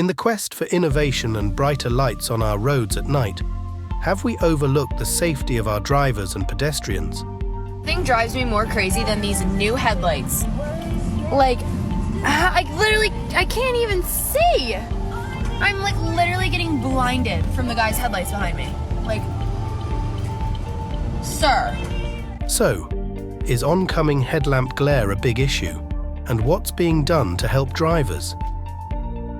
In the quest for innovation and brighter lights on our roads at night, have we overlooked the safety of our drivers and pedestrians? Nothing drives me more crazy than these new headlights. Like, I can't even see. I'm like literally getting blinded from the guy's headlights behind me. Like, sir. So, is oncoming headlamp glare a big issue? And what's being done to help drivers?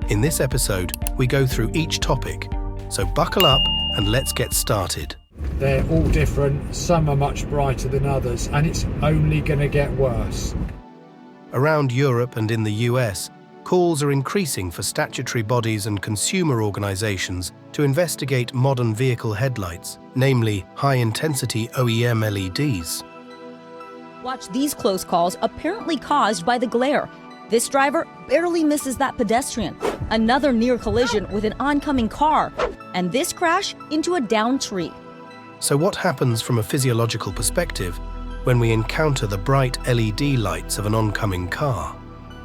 In this episode, we go through each topic. So buckle up and let's get started. They're all different, some are much brighter than others, and it's only going to get worse. Around Europe and in the US, calls are increasing for statutory bodies and consumer organizations to investigate modern vehicle headlights, namely high-intensity OEM LEDs. Watch these close calls apparently caused by the glare. This driver barely misses that pedestrian. Another near collision with an oncoming car. And this crash into a downed tree. So what happens from a physiological perspective when we encounter the bright LED lights of an oncoming car?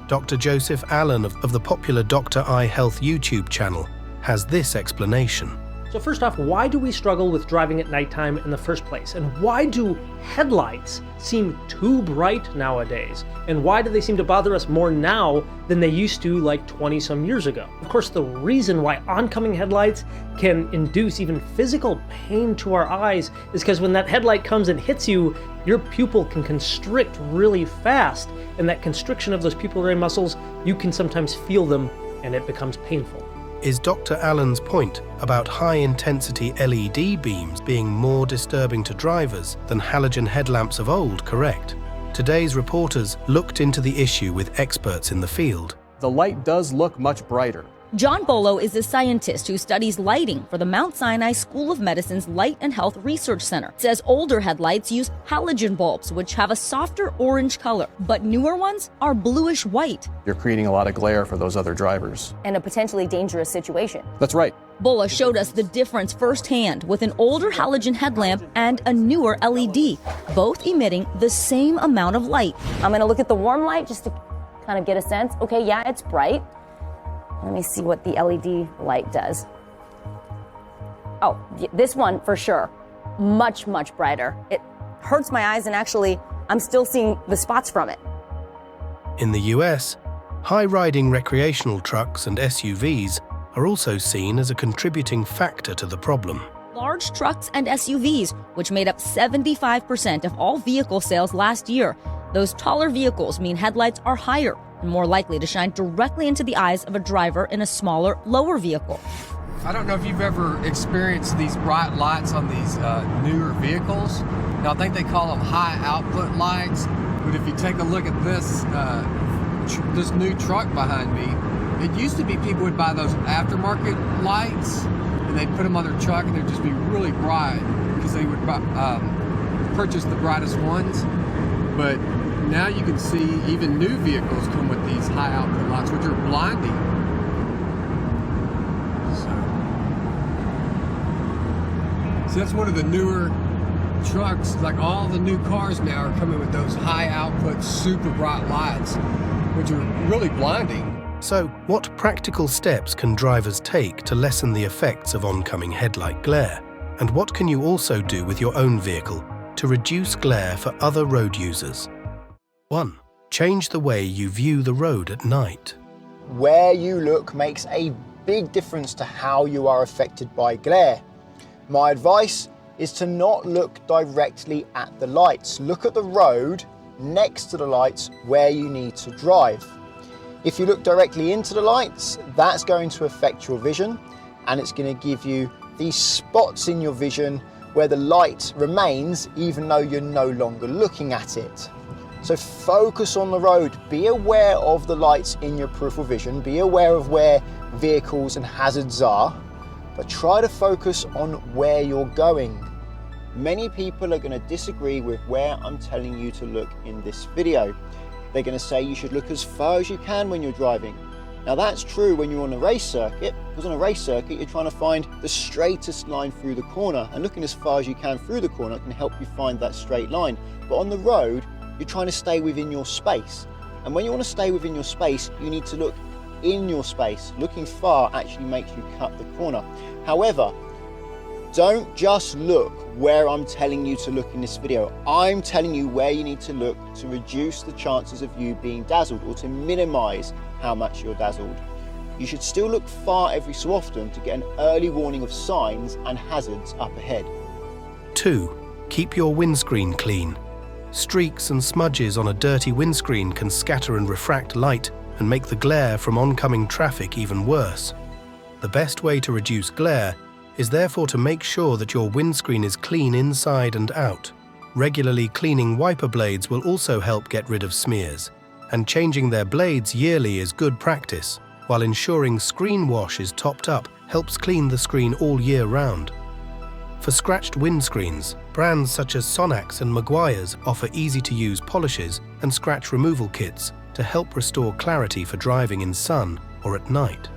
Dr. Joseph Allen of the popular Dr. Eye Health YouTube channel has this explanation. So first off, why do we struggle with driving at nighttime in the first place? And why do headlights seem too bright nowadays? And why do they seem to bother us more now than they used to like 20 some years ago? Of course, the reason why oncoming headlights can induce even physical pain to our eyes is because when that headlight comes and hits you, your pupil can constrict really fast. And that constriction of those pupillary muscles, you can sometimes feel them and it becomes painful. Is Dr. Allen's point about high-intensity LED beams being more disturbing to drivers than halogen headlamps of old correct? Today's reporters looked into the issue with experts in the field. The light does look much brighter. John Bolo is a scientist who studies lighting for the Mount Sinai School of Medicine's Light and Health Research Center. Says older headlights use halogen bulbs, which have a softer orange color, but newer ones are bluish white. You're creating a lot of glare for those other drivers. And a potentially dangerous situation. That's right. Bolo showed us the difference firsthand with an older halogen headlamp and a newer LED, both emitting the same amount of light. I'm going to look at the warm light just to kind of get a sense. Okay, yeah, it's bright. Let me see what the LED light does. Oh, this one for sure. Much, much brighter. It hurts my eyes and actually I'm still seeing the spots from it. In the US, high-riding recreational trucks and SUVs are also seen as a contributing factor to the problem. Large trucks and SUVs, which made up 75% of all vehicle sales last year. Those taller vehicles mean headlights are higher and more likely to shine directly into the eyes of a driver in a smaller, lower vehicle. I don't know if you've ever experienced these bright lights on these newer vehicles. Now, I think they call them high output lights, but if you take a look at this, this new truck behind me, it used to be people would buy those aftermarket lights and they'd put them on their truck and they'd just be really bright because they would purchase the brightest ones. But now you can see even new vehicles come with these high output lights, which are blinding. So that's one of the newer trucks. Like all the new cars now are coming with those high output, super bright lights, which are really blinding. So, what practical steps can drivers take to lessen the effects of oncoming headlight glare? And what can you also do with your own vehicle to reduce glare for other road users? 1. Change the way you view the road at night. Where you look makes a big difference to how you are affected by glare. My advice is to not look directly at the lights. Look at the road next to the lights where you need to drive. If you look directly into the lights, that's going to affect your vision and it's going to give you these spots in your vision where the light remains even though you're no longer looking at it. So focus on the road, be aware of the lights in your peripheral vision, be aware of where vehicles and hazards are, but try to focus on where you're going. Many people are going to disagree with where I'm telling you to look in this video. They're going to say you should look as far as you can when you're driving. Now that's true when you're on a race circuit, because on a race circuit you're trying to find the straightest line through the corner, and looking as far as you can through the corner can help you find that straight line. But on the road, you're trying to stay within your space. And when you want to stay within your space, you need to look in your space. Looking far actually makes you cut the corner. However, don't just look where I'm telling you to look in this video. I'm telling you where you need to look to reduce the chances of you being dazzled, or to minimize how much you're dazzled. You should still look far every so often to get an early warning of signs and hazards up ahead. 2. Keep your windscreen clean. Streaks and smudges on a dirty windscreen can scatter and refract light and make the glare from oncoming traffic even worse. The best way to reduce glare is therefore to make sure that your windscreen is clean inside and out. Regularly cleaning wiper blades will also help get rid of smears, and changing their blades yearly is good practice, while ensuring screen wash is topped up helps clean the screen all year round. For scratched windscreens, brands such as Sonax and Maguire's offer easy-to-use polishes and scratch removal kits to help restore clarity for driving in sun or at night.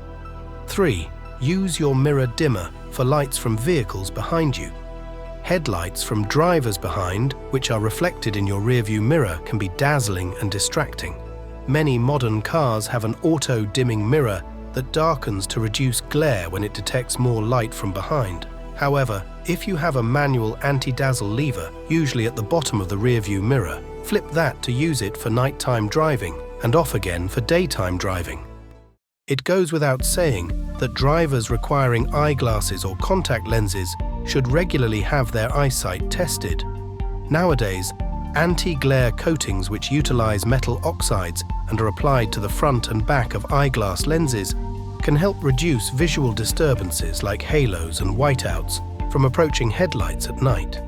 3. Use your mirror dimmer for lights from vehicles behind you. Headlights from drivers behind, which are reflected in your rearview mirror, can be dazzling and distracting. Many modern cars have an auto-dimming mirror that darkens to reduce glare when it detects more light from behind. However, if you have a manual anti-dazzle lever, usually at the bottom of the rearview mirror, flip that to use it for nighttime driving and off again for daytime driving. It goes without saying that drivers requiring eyeglasses or contact lenses should regularly have their eyesight tested. Nowadays, anti-glare coatings which utilize metal oxides and are applied to the front and back of eyeglass lenses can help reduce visual disturbances like halos and whiteouts from approaching headlights at night.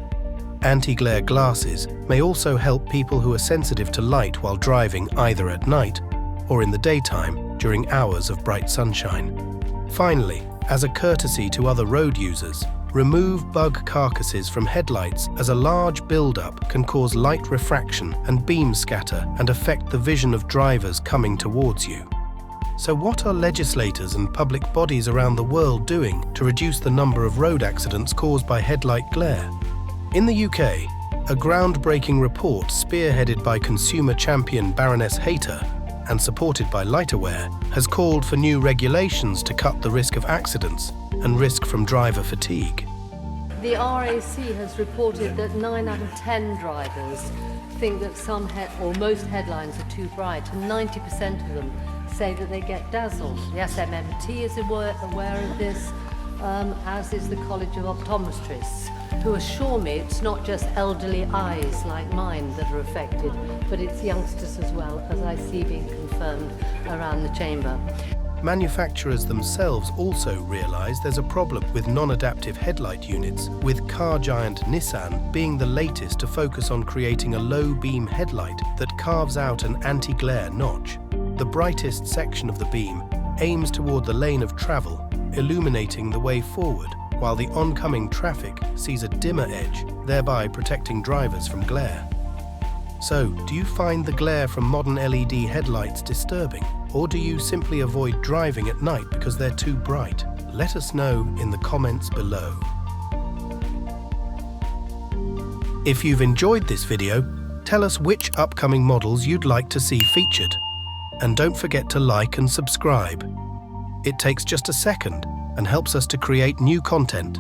Anti-glare glasses may also help people who are sensitive to light while driving either at night or in the daytime during hours of bright sunshine. Finally, as a courtesy to other road users, remove bug carcasses from headlights, as a large build-up can cause light refraction and beam scatter and affect the vision of drivers coming towards you. So what are legislators and public bodies around the world doing to reduce the number of road accidents caused by headlight glare? In the UK, a groundbreaking report spearheaded by consumer champion Baroness Hayter and supported by LightAware has called for new regulations to cut the risk of accidents and risk from driver fatigue. The RAC has reported that 9 out of 10 drivers think that or most headlines are too bright, and 90% of them say that they get dazzled. The SMMT is aware of this, as is the College of Optometrists, who assure me it's not just elderly eyes like mine that are affected, but it's youngsters as well, as I see being confirmed around the chamber. Manufacturers themselves also realise there's a problem with non-adaptive headlight units, with car giant Nissan being the latest to focus on creating a low-beam headlight that carves out an anti-glare notch. The brightest section of the beam aims toward the lane of travel, illuminating the way forward, while the oncoming traffic sees a dimmer edge, thereby protecting drivers from glare. So, do you find the glare from modern LED headlights disturbing? Or do you simply avoid driving at night because they're too bright? Let us know in the comments below. If you've enjoyed this video, tell us which upcoming models you'd like to see featured. And don't forget to like and subscribe. It takes just a second and helps us to create new content.